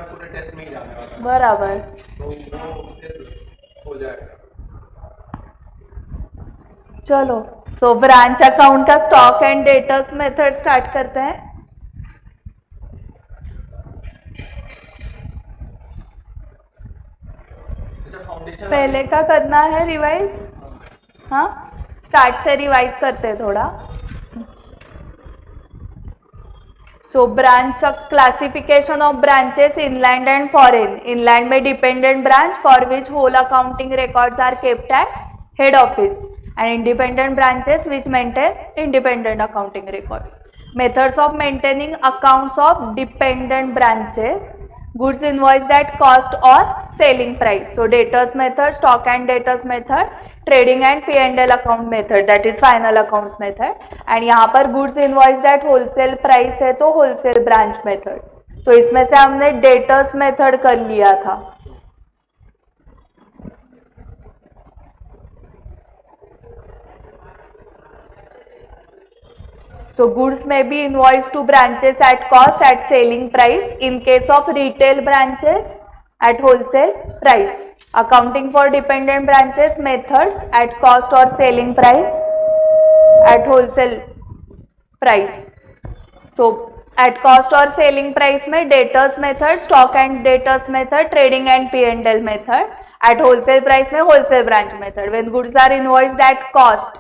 पूरे टेस्ट में ही जाने वाला है। बराबर, तो वो फिर हो जाएगा। चलो सो ब्रांच अकाउंट का stock and debtors method start करते हैं। पहले का करना है रिवाइज, हाँ स्टार्ट से रिवाइज करते हैं थोड़ा। So branch classification of branches inland and foreign. Inland में dependent branch for which whole accounting records are kept at head office and independent branches which maintain independent accounting records. Methods of maintaining accounts of dependent branches, goods invoiced at cost or selling price. So debtors method, stock and debtors method, trading and P&L account method, that is final accounts method. and यहाँ पर goods invoiced at wholesale price है तो wholesale branch method. तो इसमें से हमने debtors method कर लिया था। So goods may be invoiced to branches at cost at selling price. In case of retail branches, at wholesale price. Accounting for dependent branches methods at cost or selling price at wholesale price. So at cost or selling price में debtors method, stock and debtors method, trading and P&L method. At wholesale price में wholesale branch method. When goods are invoiced at cost,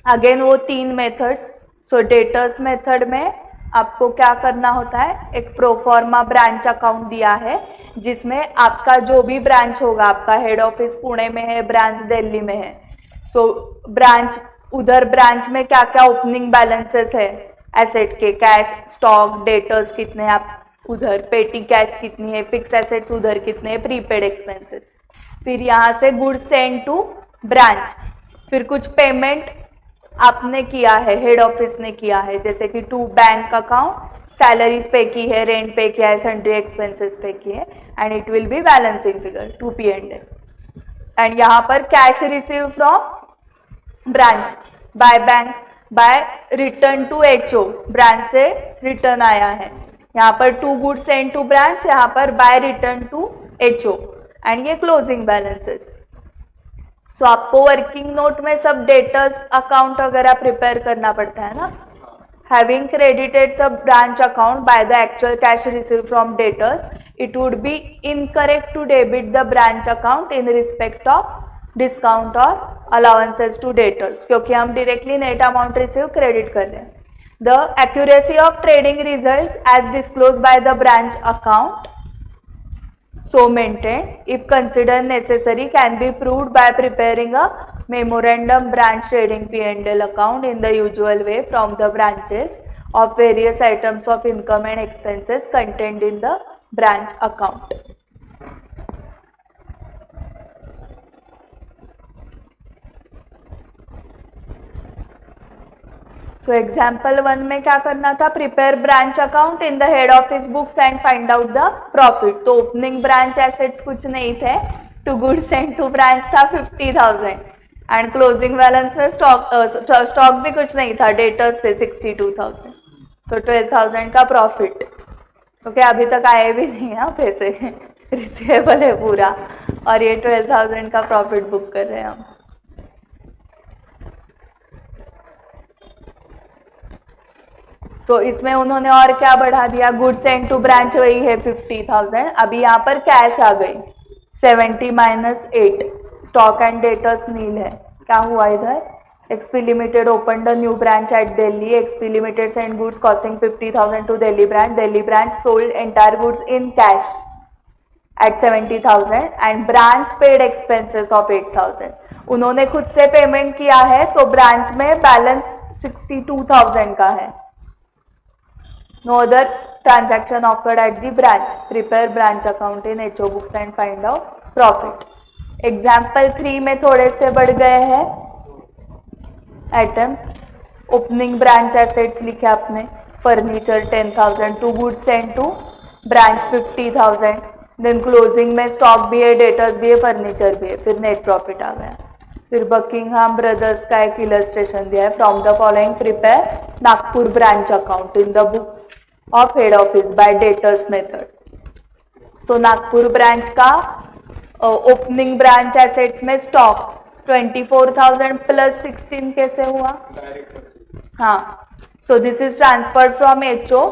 again वो तीन methods. सो debtors method में आपको क्या करना होता है, एक प्रोफॉर्मा ब्रांच अकाउंट दिया है जिसमें आपका जो भी ब्रांच होगा, आपका हेड ऑफिस पुणे में है, ब्रांच दिल्ली में है। सो ब्रांच, उधर ब्रांच में क्या क्या ओपनिंग बैलेंसेस है एसेट के, कैश, स्टॉक, डेटर्स कितने, आप उधर पेटी कैश कितनी है, फिक्स एसेट्स उधर कितने हैं, प्रीपेड एक्सपेंसेस। फिर यहाँ से गुड्स सेंड टू ब्रांच, फिर कुछ पेमेंट आपने किया है, हेड ऑफिस ने किया है, जैसे कि टू बैंक अकाउंट, सैलरीज पे की है, रेंट पे किया है, सन्ड्री एक्सपेंसेस पे की है, and it will be balancing figure to P&L। And यहाँ पर cash receive from branch by bank by return to HO, branch से रिटर्न आया है। यहाँ पर to goods send to branch, यहाँ पर by return to HO, and ये क्लोजिंग बैलेंसेस। सो आपको वर्किंग नोट में सब डेटर्स अकाउंट वगैरह प्रिपेयर करना पड़ता है ना। Having credited the branch account by the actual cash receive from debtors, it would be incorrect to debit the branch account in respect of discount और allowances to debtors, क्योंकि हम directly net amount receive credit कर रहे हैं। The accuracy of trading results as disclose by the branch account so maintained if considered necessary can be proved by preparing a memorandum branch trading P&L account in the usual way from the branches of various items of income and expenses contained in the branch account. So example 1 में क्या करना था, prepare branch account in the head office books and find out the profit. तो opening branch assets कुछ नहीं थे, to goods and to branch था 50,000 and closing balance में स्टॉक भी कुछ नहीं था, डेटर्स थे 62,000। सो 12,000 का प्रॉफिट। ओके, अभी तक आए भी नहीं ना पैसे, रिसीवेबल है पूरा, और ये 12,000 का प्रॉफिट बुक कर रहे हैं हम। तो इसमें उन्होंने और क्या बढ़ा दिया, गुड्स सेंड टू ब्रांच वही है 50,000, अभी यहाँ पर कैश आ गई 70 minus 8, stock and debtors nil है। क्या हुआ इधर, XP limited open the new branch at Delhi, XP limited send goods costing 50,000 to Delhi branch sold entire goods in cash at 70,000 and branch paid expenses of 8,000। उन्होंने खुद से payment किया है तो ब्रांच में बैलेंस 62,000 का है। No other transaction occurred at the branch. Prepare branch account in HO books and find out profit. Example 3 में थोड़े से बढ़ गए हैं आइटम्स। ओपनिंग ब्रांच एसेट्स लिखे आपने, furniture 10,000, to goods send to branch 50,000, then closing में स्टॉक भी है, डेटर्स भी है, फर्नीचर भी है, फिर नेट प्रॉफिट आ गया। फिर बकिंगहाम ब्रदर्स का एक इलस्ट्रेशन दिया है, from the following prepare Nagpur branch account in the books of head office by debtors method. So Nagpur branch का ओपनिंग ब्रांच एसेट्स में स्टॉक 24,000 प्लस 16 कैसे हुआ? Direct purchase. हाँ, so this is transferred from HO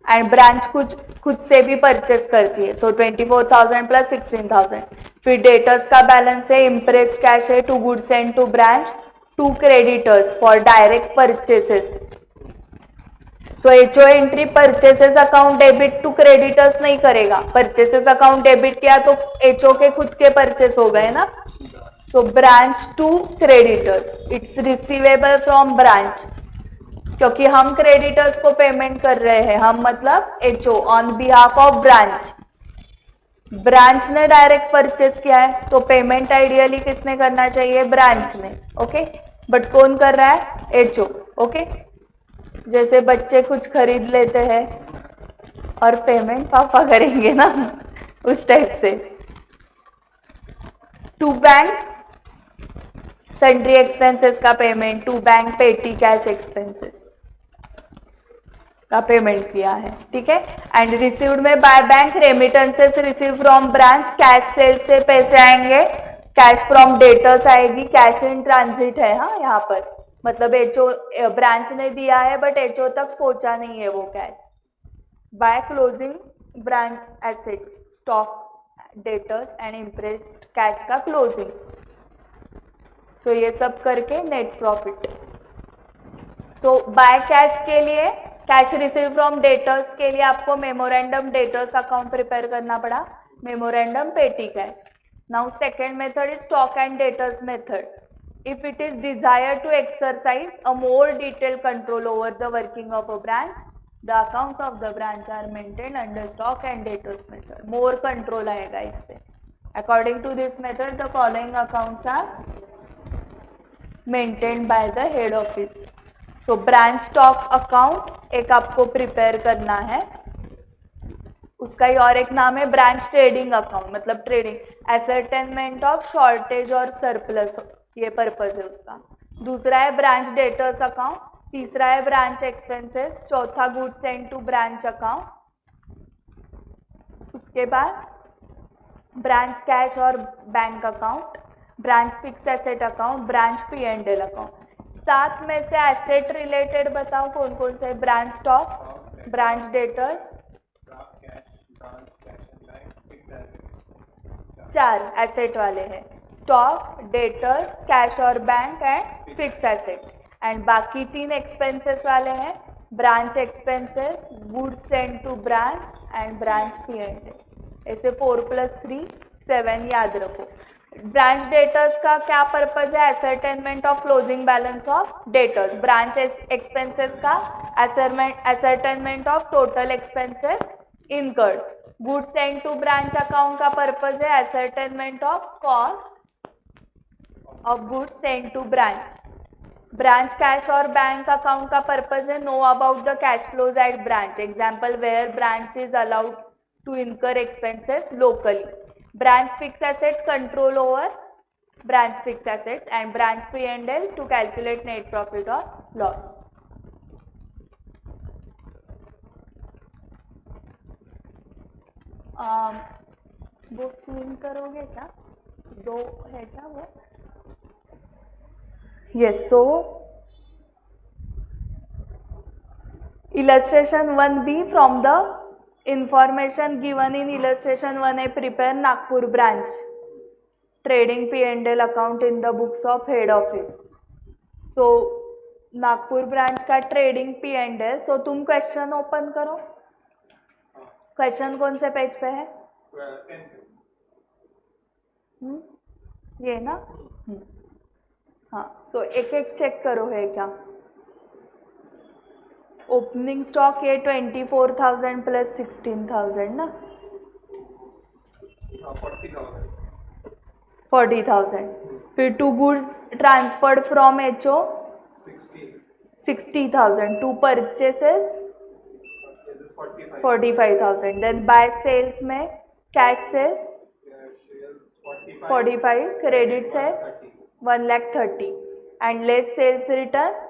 and branch कुछ खुद से भी purchase करती है, सो 24,000 प्लस 16,000। फिर डेटर्स का बैलेंस है, इम्प्रेस्ड कैश है, to goods and to branch, to creditors for direct purchases. So HO entry purchases account debit to creditors नहीं करेगा, परचेसेस अकाउंट डेबिट किया तो एचओ के खुद के परचेस हो गए ना। So branch to creditors, it's receivable from branch, क्योंकि हम क्रेडिटर्स को पेमेंट कर रहे हैं, हम मतलब HO on behalf of branch. Branch ने डायरेक्ट परचेस किया है तो पेमेंट आइडियली किसने करना चाहिए? ब्रांच ने, ओके। बट कौन कर रहा है? HO, okay. जैसे बच्चे कुछ खरीद लेते हैं और पेमेंट पापा करेंगे ना, उस टाइप से। टू बैंक सन्ड्री एक्सपेंसेस का payment, to bank petty cash expenses का पेमेंट किया है, ठीक है। एंड रिसीव्ड में by bank remittances receive from branch, cash sales से पैसे आएंगे, कैश फ्रॉम डेटर्स आएगी, कैश इन ट्रांजिट है। हाँ, यहाँ पर मतलब एचओ ब्रांच ने दिया है बट एचओ तक पहुंचा नहीं है वो cash. By closing branch assets, stock, debtors and impressed cash का क्लोजिंग। तो ये सब करके net profit. So by cash के लिए, कैश रिसीव फ्रॉम डेटर्स के लिए आपको मेमोरेंडम डेटर्स अकाउंट प्रिपेयर करना पड़ा, मेमोरेंडम पेटी cash. Now second method is stock and debtors method. If it is desired to exercise a more detailed control over the working of a branch, the accounts of the branch are maintained under stock and debtors method. More control आएगा इससे. According to this method, the following accounts are maintained by the head office. So branch stock account एक आपको prepare करना है, उसका ही और एक नाम है ब्रांच ट्रेडिंग अकाउंट, मतलब ट्रेडिंग, एसर्टेनमेंट ऑफ शॉर्टेज और सरप्लस, ये पर्पज है उसका। दूसरा है ब्रांच डेटर्स अकाउंट, तीसरा है ब्रांच एक्सपेंसेस, चौथा goods send to branch account, उसके बाद ब्रांच कैश और bank account, branch fix asset account, branch P&L account. सात में से एसेट रिलेटेड बताओ कौन कौन से? ब्रांच स्टॉक, ब्रांच डेटर्स, चार एसेट वाले हैं, स्टॉक, डेटर्स, कैश और bank and fix asset. And बाकी तीन एक्सपेंसेस वाले हैं, branch expenses, goods send to branch and branch P&L। ऐसे 4+3 7 याद रखो। ब्रांच डेटर्स का क्या पर्पज है? Ascertainment of closing balance of debtors. Branch expenses का ascertainment of total expenses incurred. Goods send to branch account का पर्पज है ascertainment of cost of goods send to branch. Branch cash और bank account का purpose है know about the cash flows at branch, example where branch is allowed to incur expenses locally. Branch fixed assets control over branch fixed assets and branch P&L to calculate net profit और loss. वो swing करोगे क्या? दो है क्या वो? Yes, so illustration 1B from the information given in illustration 1A, prepare Nagpur branch trading P&L account in the books of head office. So Nagpur branch का trading P&L। सो तुम क्वेश्चन ओपन करो। क्वेश्चन कौन से पेज पे है? ये ना? हाँ, सो एक एक चेक करो है क्या। ओपनिंग स्टॉक ये 24,000 प्लस 16,000 ना, 40,000। फिर to goods transferred from HO 60,000, to purchases 45,000। Then by sales में कैश सेल्स 45, क्रेडिट है 1,30,000 and less sales return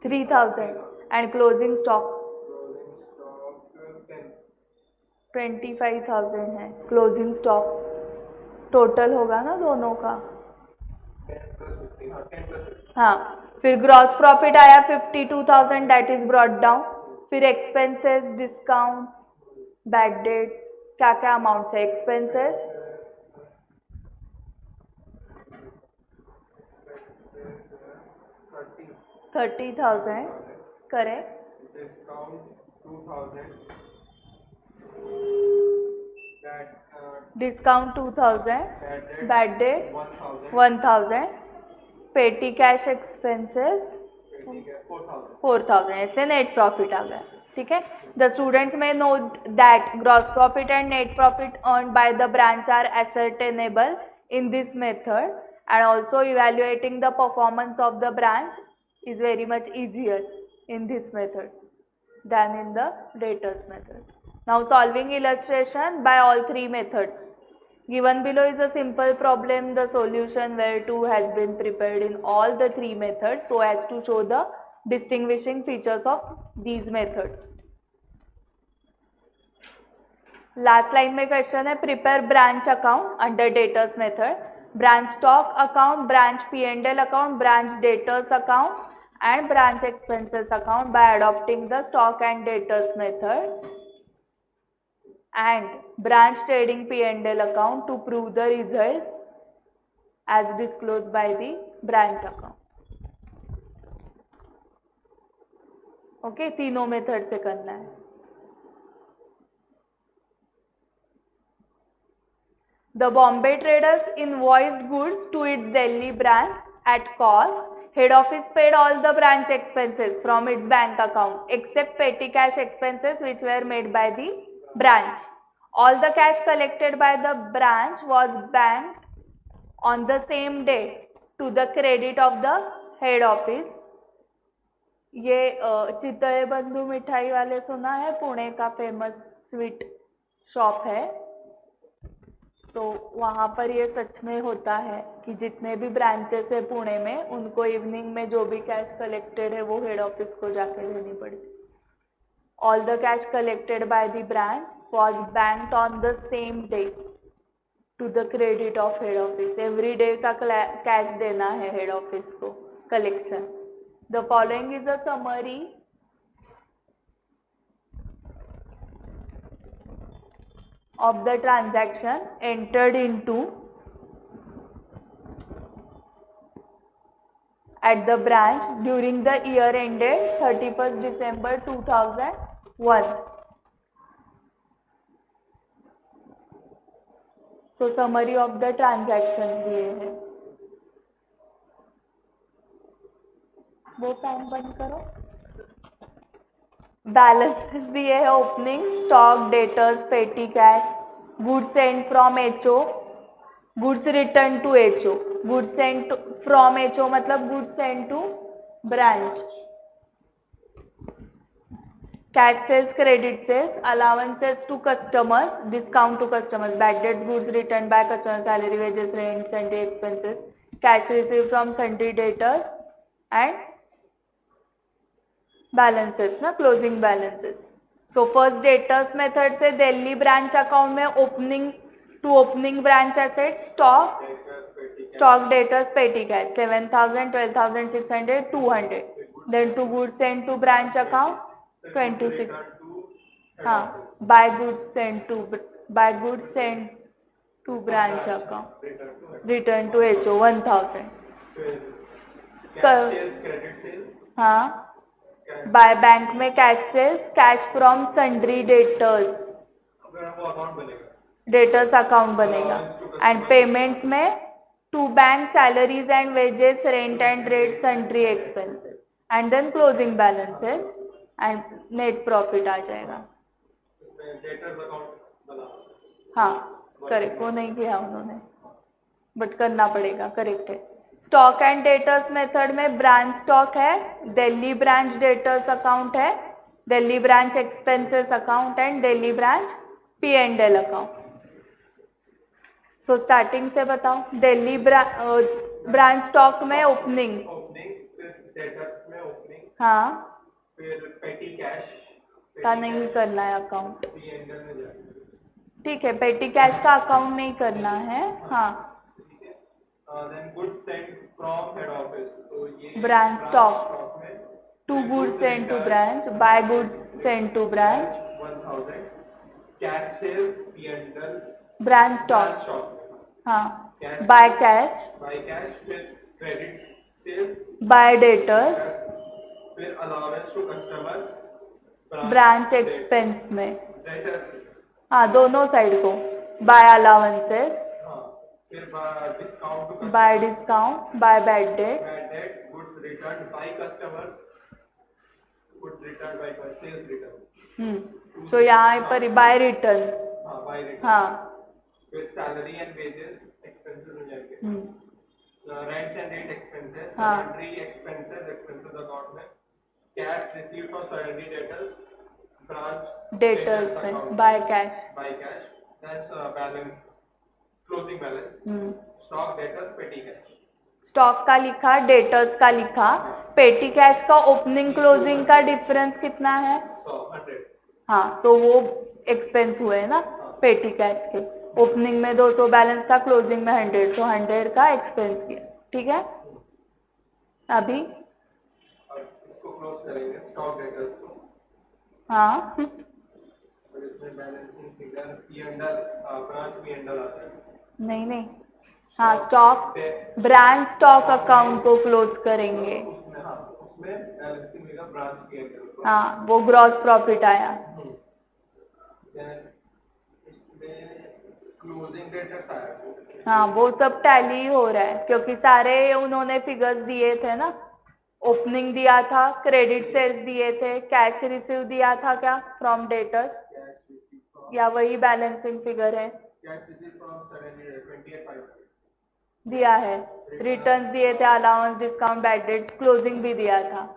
3,000। And closing stock closing stock 10 25,000 है क्लोजिंग स्टॉक, टोटल होगा ना दोनों का। 10 plus 15, हाँ 10 plus 15। हाँ, फिर ग्रॉस प्रॉफिट आया 52,000 दैट इज ब्रॉट डाउन। फिर एक्सपेंसेस, डिस्काउंट्स, बैड डेट्स, क्या क्या अमाउंट्स है expenses? 30,000 correct. Discount 2000, discount 2000, bad debt 1000, 1000, पेटी कैश एक्सपेंसेस 4000। 4,000, ऐसे नेट प्रॉफिट आ गया। ठीक है, द स्टूडेंट्स में know that gross profit and net profit earn by the branch are ascertainable in this method, and also evaluating the performance of the branch is very much easier in this method than in the debtors method. Now solving illustration by all three methods. Given below is a simple problem, the solution whereto has been prepared in all the three methods so as to show the distinguishing features of these methods. Last line में question है, prepare branch account under debtors method, branch stock account, branch P&L account, branch debtors account and branch expenses account by adopting the stock and debtors method and branch trading P&L account to prove the results as disclosed by the branch account. Okay, तीनों method से करना है। The Bombay traders invoiced goods to its Delhi branch at cost. Head office paid all the branch expenses from its bank account except petty cash expenses which were made by the branch. All the cash collected by the branch was banked on the same day to the credit of the head office. ये चितळे बंधु मिठाई वाले सुना है, पुणे का famous sweet shop है, तो वहाँ पर ये सच में होता है कि जितने भी ब्रांचेस है पुणे में, उनको इवनिंग में जो भी कैश कलेक्टेड है वो हेड ऑफिस को जाके देनी पड़ती। All the cash collected by the branch was banked on the same day to the credit of head office. Every day का कैश देना है हेड ऑफिस को collection. The following is a summary of the transaction entered into at the branch during the year ended 31st December 2001. So summary of the transactions दिए हैं। वो time बंद करो। Balances दिए है, opening stock, debtors, petty cash, goods sent from HO, goods return to HO, goods sent from HO मतलब goods sent to branch, cash sales, credit sales, allowances to customers, discount to customers, bad debts, goods return by customer, salary, wages, rent, sundry expenses, cash receive from sundry debtors and balances ना, closing balances. So first debtors method से Delhi branch account में opening to opening branch asset, stock, debtors, petty cash 7,000, 12,600, 200, then to goods sent to branch account 26, हाँ, by goods sent to branch account, return to HO 1,000, हाँ, by bank में cash sales, cash from sundry debtors, debtors account बनेगा, and payments में to bank salaries and wages, rent and rate, sundry expenses, and then closing balances and net profit आ जाएगा। हाँ correct, वो नहीं किया उन्होंने बट करना पड़ेगा, करेक्ट है। स्टॉक एंड डेटर्स मेथड में ब्रांच स्टॉक है, दिल्ली ब्रांच डेटर्स अकाउंट है, Delhi branch expenses account and Delhi branch P&L account. So starting से बताओ, दिल्ली ब्रांच स्टॉक में ओपनिंग, हाँ, फिर पेटी कैश का नहीं करना है अकाउंट, P&L में जाएगा। ठीक है, पेटी कैश का अकाउंट नहीं करना है, हाँ। ठीक है, then goods sent from head office, तो ये ब्रांच स्टॉक में टू फिर goods sent to return branch, by goods sent to branch, 1000 cash sales P&L branch stock, stock हाँ। Cash by cash, by cash, फिर क्रेडिट सेल्स, बाय डेटर्स, फिर allowance to customers branch expense में, debtors, हाँ दोनों side को, by allowances, हाँ, फिर discount to by discount, by bad debts, bad debts, goods return by customers, goods return by sales return, तो यहाँ पर बाय रिटर्न, हाँ बाय रिटर्न, हाँ। फिर सैलरी एंड वेजेस एक्सपेंसेस हो जाएंगे, रेंट्स एंड रेंट एक्सपेंसेस, हाँ। सैलरी एक्सपेंसेस अकाउंट में, cash received from salary debtors, branch debtors में, by cash, that's balance, closing balance, stock debtors, petty cash, stock का लिखा, debtors का लिखा, पेटी कैश का ओपनिंग क्लोजिंग का डिफरेंस कितना है, 100 हाँ, सो वो एक्सपेंस हुए ना पेटी कैश के, ओपनिंग में 200 बैलेंस था, क्लोजिंग में 100, सो 100 का एक्सपेंस किया, ठीक है। अभी और इसको क्लोज करेंगे स्टॉक डेटर्स को, हाँ और इसमें balancing figure P&L, branch P&L आता है, नहीं नहीं, हाँ स्टॉक, ब्रांच स्टॉक अकाउंट को क्लोज करेंगे, उसमें, हाँ उसमें बैलेंसिंग फिगर ब्रांच P&L को, हाँ वो ग्रॉस प्रॉफिट आया, इसमें क्लोजिंग डेटर्स आया, हाँ वो सब टैली हो रहा है क्योंकि सारे उन्होंने फिगर्स दिए थे ना, ओपनिंग दिया था, क्रेडिट सेल्स दिए थे, कैश रिसीव दिया था क्या फ्रॉम डेटर्स, या वही बैलेंसिंग फिगर है, कैश रिसीव फ्रॉम 28,500 दिया है, रिटर्न्स दिए थे, allowance, discount, bad dates, closing भी दिया था,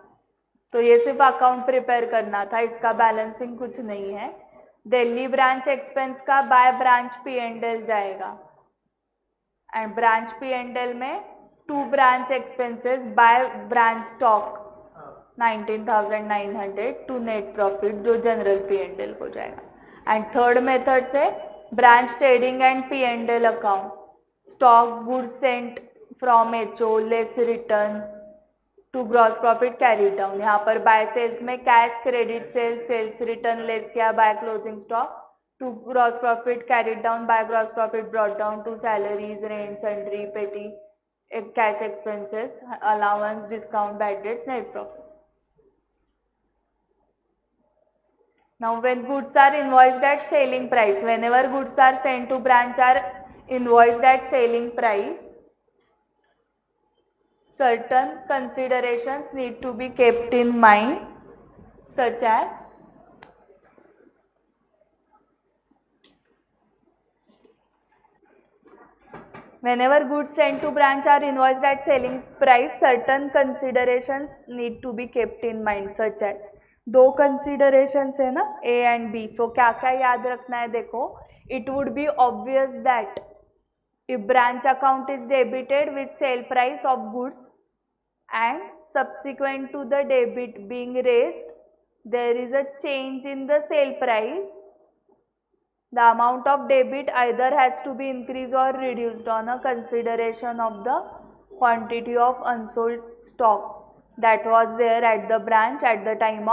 तो ये सिर्फ अकाउंट प्रिपेयर करना था, इसका बैलेंसिंग कुछ नहीं है। दिल्ली ब्रांच एक्सपेंस का बाय ब्रांच P&L जाएगा, एंड ब्रांच P&L में to branch expenses by branch stock 19,900 to net profit जो जनरल P&L को जाएगा, एंड थर्ड मेथड से branch trading and P&L account, stock goods sent from HO less return to gross profit carried down, यहाँ पर by sales में cash credit sales, sales return less किया by closing stock, to gross profit carried down by gross profit brought down to salaries, rent, sundry, petty cash expenses, allowance, discount, bad debts, net profit. Now when goods are invoiced at selling price, whenever goods are sent to branch are invoiced at selling price, certain considerations need to be kept in mind, such as whenever goods sent to branch are invoiced at selling price, certain considerations need to be kept in mind, such as, दो considerations है ना A and B, so क्या क्या याद रखना है देखो, it would be obvious that if branch account is debited with sale price of goods and subsequent to the debit being raised, there is a change in the sale price, the amount of debit either has to be increased or reduced on a consideration of the quantity of unsold stock that was there at the branch at the time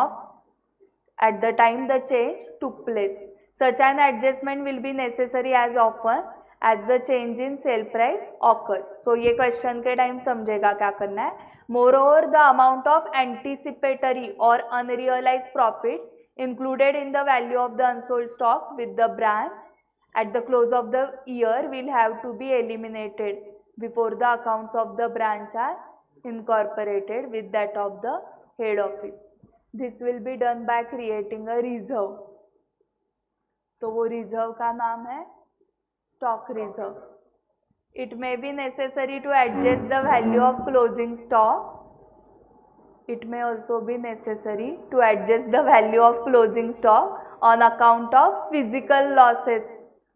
the change took place. Such an adjustment will be necessary as often as the change in sale price occurs. So ये question के time समझेगा क्या करना है. Moreover, the amount of anticipatory or unrealized profit included in the value of the unsold stock with the branch at the close of the year will have to be eliminated before the accounts of the branch are incorporated with that of the head office. This will be done by creating a reserve. तो वो reserve का नाम है stock reserve. It may be necessary to adjust the value of closing stock. It may also be necessary to adjust the value of closing stock on account of physical losses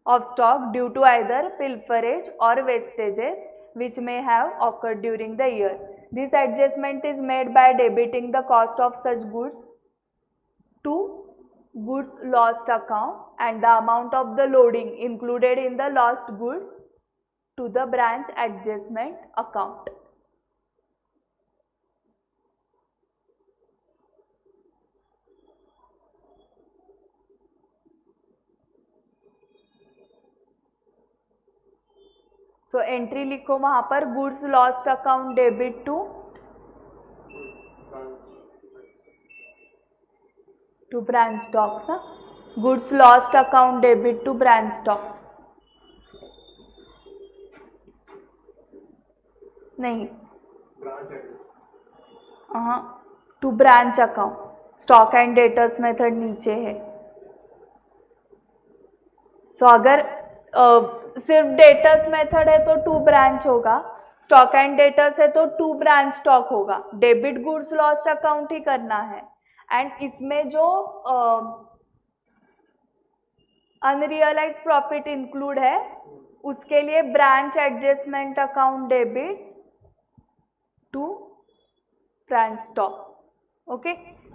of stock due to either pilferage or wastages which may have occurred during the year. This adjustment is made by debiting the cost of such goods to goods lost account and the amount of the loading included in the lost goods to the branch adjustment account. तो entry लिखो वहां पर, goods lost account debit to branch stock ना, goods lost account debit to branch stock, नहीं हाँ, to branch account, stock and debtors method नीचे है। तो अगर सिर्फ डेटर्स मेथड है तो टू ब्रांच होगा, स्टॉक एंड डेटर्स है तो टू ब्रांच स्टॉक होगा, डेबिट गुड्स लॉस्ट अकाउंट ही करना है। एंड इसमें जो अनरियलाइज प्रॉफिट इंक्लूड है उसके लिए branch adjustment account debit to branch stock. Okay,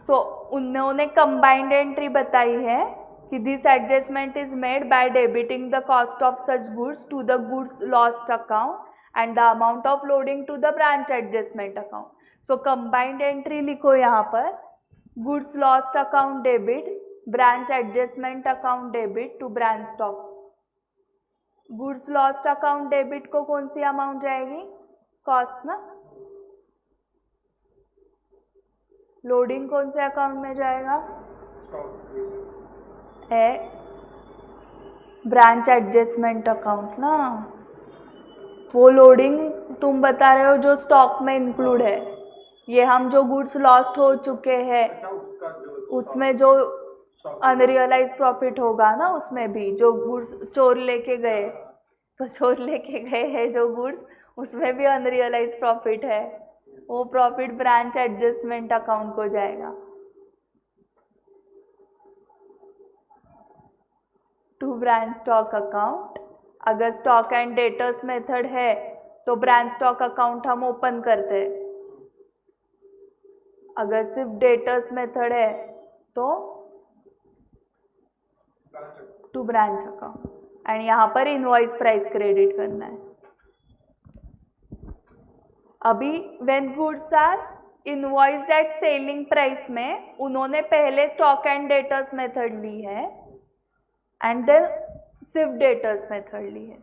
so उन्होंने कंबाइंड एंट्री बताई है कि this adjustment is made by debiting the cost of such goods to the goods lost account and the amount of loading to the branch adjustment account. So combined entry लिखो यहाँ पर, goods lost account debit, branch adjustment account debit to branch stock. Goods lost account debit को कौन सी amount जाएगी, cost ना, loading कौन से अकाउंट में जाएगा, है ब्रांच एडजस्टमेंट अकाउंट ना, वो लोडिंग तुम बता रहे हो जो स्टॉक में इंक्लूड है, ये हम जो गुड्स लॉस्ट हो चुके हैं उसमें जो अनरियलाइज प्रॉफिट होगा ना, उसमें भी जो गुड्स चोर लेके गए, तो चोर लेके गए हैं जो गुड्स, उसमें भी अनरियलाइज प्रॉफिट है, वो प्रॉफिट ब्रांच एडजस्टमेंट अकाउंट को जाएगा। टू ब्रांच स्टॉक अकाउंट, अगर स्टॉक एंड डेटर्स मेथड है तो ब्रांच स्टॉक अकाउंट हम ओपन करते हैं, अगर सिर्फ डेटर्स मेथड है तो टू ब्रांच अकाउंट, एंड यहाँ पर इनवॉइस प्राइस क्रेडिट करना है। अभी when goods are invoiced at selling price में उन्होंने पहले स्टॉक एंड डेटर्स मेथड ली है एंड देन सिर्फ डेटर्स मेथड ली है,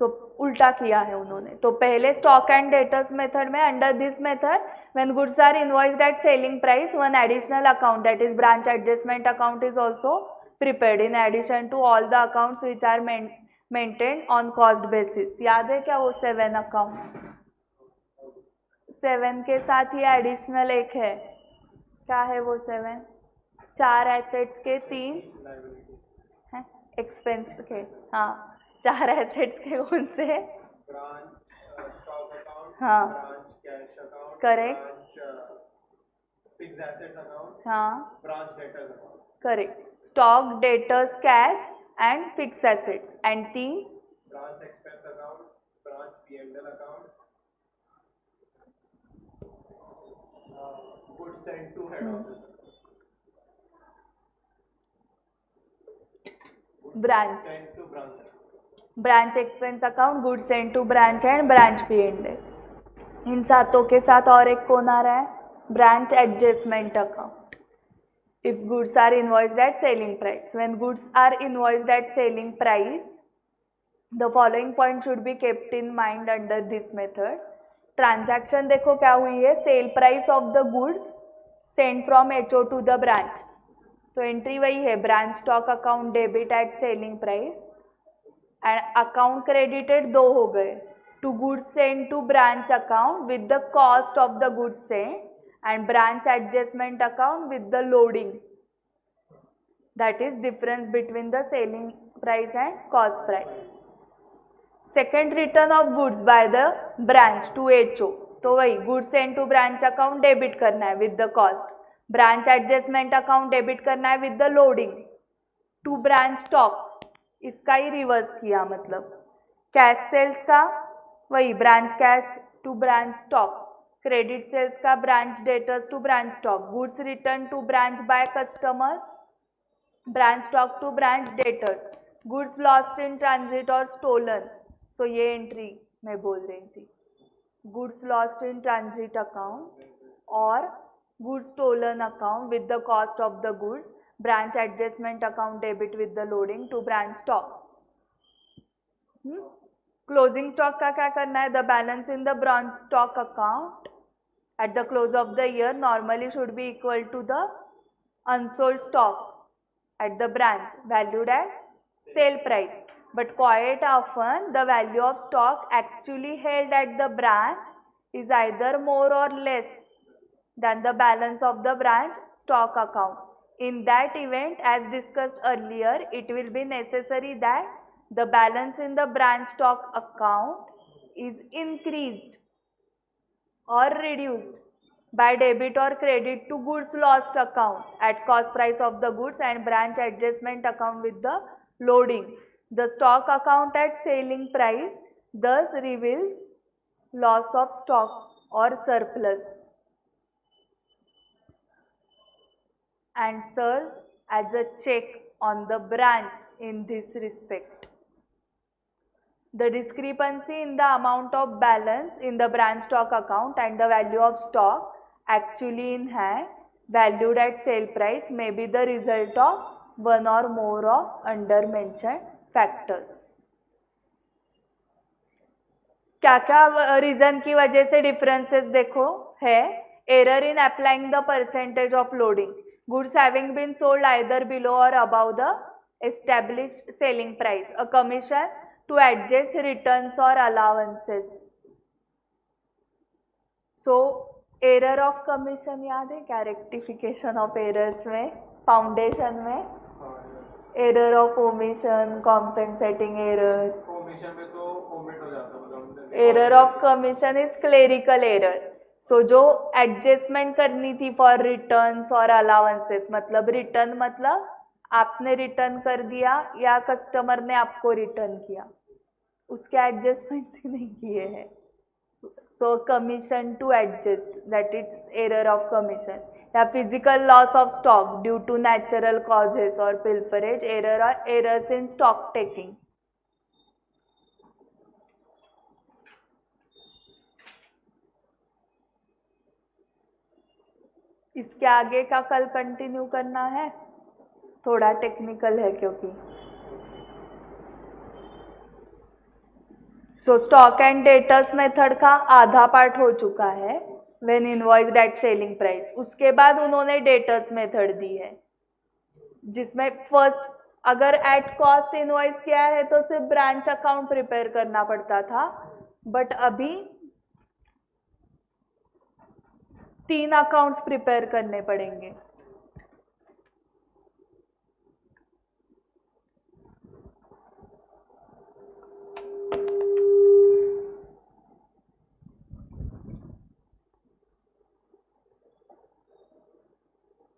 सो उल्टा किया है उन्होंने। तो पहले स्टॉक एंड डेटर्स मेथड में, under this method when goods are invoiced at selling price, one additional account that is branch adjustment account is also prepared in addition to all the accounts which are maintained on cost basis. याद है क्या वो 7 account, 7 के साथ ये additional एक है, क्या है वो 7, 4 एसेट्स के 3 एक्सपेंस के, हाँ 4 एसेट्स के कौन से, हाँ करेक्ट, हाँ correct, stock debtors cash and fix assets, and 3 branch expense account, branch P&L account, goods sent to head office, branch sent to branch, branch expense account, goods sent to branch and branch P&L। इन सातों के साथ और एक कौन आ रहा है, branch adjustment account. If goods are invoiced at selling price, when goods are invoiced at selling price, the following point should be kept in mind under this method. Transaction देखो क्या हुई है, sale price of the goods send from HO to the branch, तो entry वही है, branch stock account debit at selling price, and account credited 2 हो गए, to goods send to branch account with the cost of the goods send and branch adjustment account with the loading, that is difference between the selling price and cost price. Second, return of goods by the branch to HO, तो वही goods send to branch account debit करना है with the cost, branch adjustment account debit करना है with the loading, to branch stock इसका ही reverse किया, मतलब कैश सेल्स का वही branch cash to branch stock, credit sales का branch debtors to branch stock, goods return to branch by customers, branch stock to branch debtors, goods lost in transit और stolen. So ये entry मैं बोल रही थी, goods lost in transit account और goods stolen account with the cost of the goods, branch adjustment account debit with the loading to branch stock. Closing stock का क्या करना है? The balance in the branch stock account at the close of the year normally should be equal to the unsold stock at the branch valued at sale price, but quite often the value of stock actually held at the branch is either more or less than the balance of the branch stock account. In that event, as discussed earlier, it will be necessary that the balance in the branch stock account is increased or reduced by debit or credit to goods lost account at cost price of the goods and branch adjustment account with the loading. The stock account at selling price thus reveals loss of stock or surplus and serves as a check on the branch in this respect. The discrepancy in the amount of balance in the branch stock account and the value of stock actually in hand valued at sale price may be the result of one or more of under mentioned factors. क्या क्या reason की वजह से differences देखो है? Error in applying the percentage of loading, goods having been sold either below or above the established selling price, a commission to adjust returns or allowances. So error of commission याद है क्या? rectification of errors में, foundation में error of omission, compensating error. omission में तो omit हो जाता मतलब error of commission is clerical error. So जो adjustment करनी थी for returns और allowances, मतलब return मतलब आपने रिटर्न कर दिया या कस्टमर ने आपको रिटर्न किया, उसके एडजस्टमेंट ही नहीं किए हैं. So commission to adjust, that is error of commission. या physical loss of stock due to natural causes or pilferage, errors in stock taking. इसके आगे का कल कंटिन्यू करना है, थोड़ा टेक्निकल है क्योंकि. So stock and debtors method का आधा पार्ट हो चुका है, when invoiced at selling price. उसके बाद उन्होंने डेटर्स मेथड दी है, जिसमें फर्स्ट अगर एट कॉस्ट इनवॉइस किया है तो सिर्फ ब्रांच अकाउंट प्रिपेयर करना पड़ता था, बट अभी 3 अकाउंट्स प्रिपेयर करने पड़ेंगे.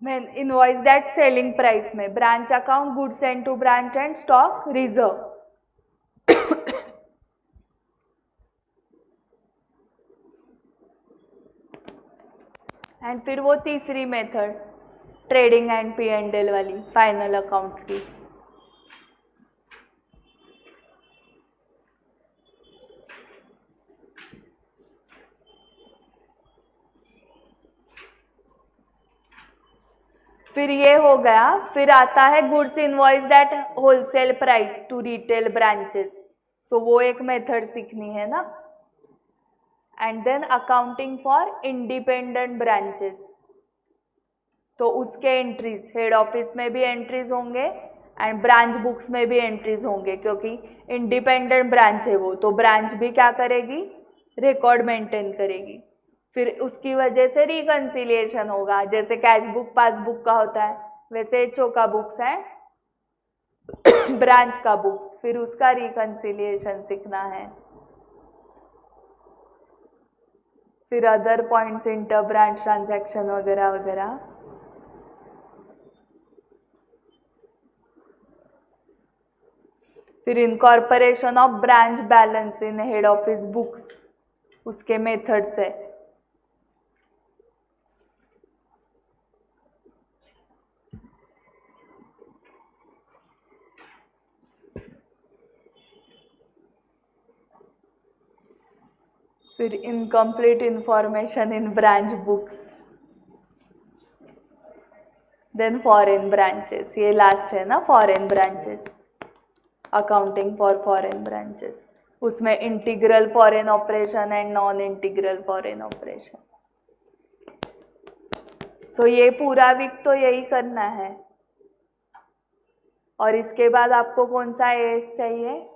When invoiced at selling price में branch account, goods sent to branch and stock reserve. And फिर वो तीसरी मेथड ट्रेडिंग एंड P&L वाली फाइनल अकाउंट्स की. फिर ये हो गया. फिर आता है goods invoiced at wholesale price to retail branches. So वो एक मेथड सीखनी है ना. And then accounting for independent branches, तो उसके एंट्रीज हेड ऑफिस में भी एंट्रीज होंगे एंड ब्रांच बुक्स में भी एंट्रीज होंगे, क्योंकि इंडिपेंडेंट ब्रांच है वो, तो ब्रांच भी क्या करेगी? रिकॉर्ड मेंटेन करेगी. फिर उसकी वजह से रिकंसिलिएशन होगा, जैसे कैश बुक पासबुक का होता है वैसे एचओ का बुक्स है, ब्रांच का बुक, फिर उसका रिकंसिलिएशन सीखना है. फिर other points, inter branch transaction वगैरह वगैरह. फिर incorporation of branch balance in head office books, उसके मेथड्स है. फिर incomplete information in branch books, then foreign branches, ये लास्ट है ना foreign branches, accounting for foreign branches, उसमें integral foreign operation and non integral foreign operation. So ये पूरा week तो यही करना है। और इसके बाद आपको कौन सा एएस चाहिए?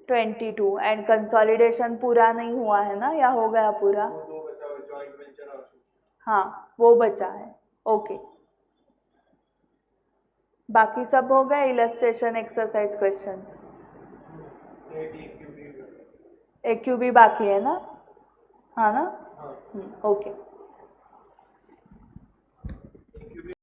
22। एंड कंसोलिडेशन पूरा नहीं हुआ है ना, या हो गया पूरा? हाँ वो बचा है, ओके। बाकी सब हो गए, इलस्ट्रेशन एक्सरसाइज क्वेश्चंस। AQB बाकी है ना, हाँ ना, ओके।